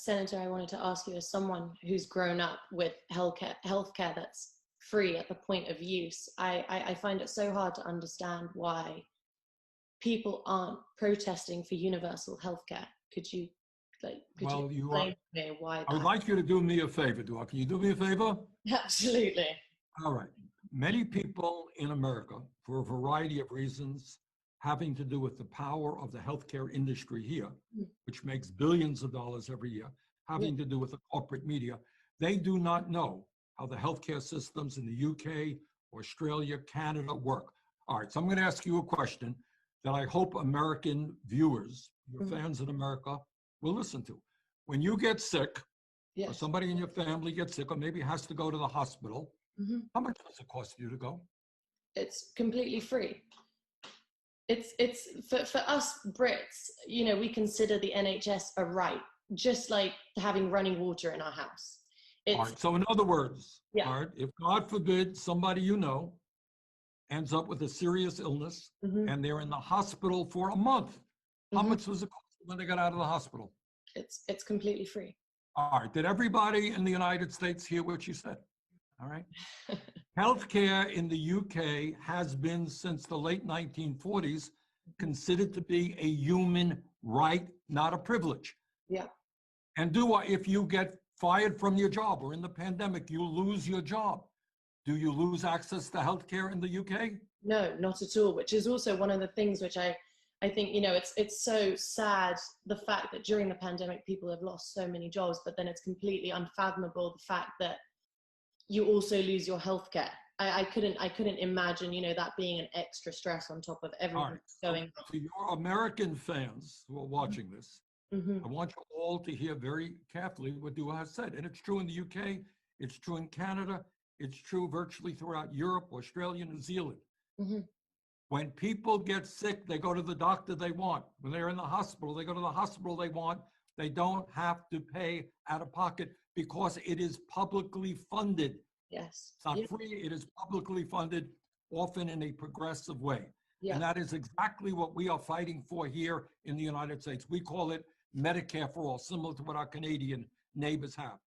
Senator, I wanted to ask you, as someone who's grown up with healthcare that's free at the point of use, I find it so hard to understand why people aren't protesting for universal healthcare. Could you explain to me why that? I would like you to do me a favor, Dua. Can you do me a favor? Absolutely. All right. Many people in America, for a variety of reasons, having to do with the power of the healthcare industry here, which makes billions of dollars every year, having to do with the corporate media, they do not know how the healthcare systems in the UK, Australia, Canada work. All right, so I'm going to ask you a question that I hope American viewers, your fans in America, will listen to. When you get sick, or somebody in your family gets sick, or maybe has to go to the hospital, how much does it cost you to go? It's completely free. It's for us Brits, you know, we consider the NHS a right, just like having running water in our house. All right, so in other words, all right, if God forbid somebody you know ends up with a serious illness and they're in the hospital for a month, how much does it cost when they got out of the hospital? It's completely free. All right, did everybody in the United States hear what you said? All right. Healthcare in the UK has been, since the late 1940s, considered to be a human right, not a privilege. Yeah. And if you get fired from your job, or in the pandemic, you lose your job, do you lose access to healthcare in the UK? No, not at all, which is also one of the things which I think, you know, it's so sad, the fact that during the pandemic, people have lost so many jobs, but then it's completely unfathomable, the fact that you also lose your healthcare. I couldn't imagine, you know, that being an extra stress on top of everything going on. To your American fans who are watching this, I want you all to hear very carefully what Dua has said. And it's true in the UK, it's true in Canada, it's true virtually throughout Europe, Australia, New Zealand. When people get sick, they go to the doctor they want. When they're in the hospital, they go to the hospital they want. They don't have to pay out of pocket because it is publicly funded. Yes. It's not free, it is publicly funded, often in a progressive way. Yeah. And that is exactly what we are fighting for here in the United States. We call it Medicare for all, similar to what our Canadian neighbors have.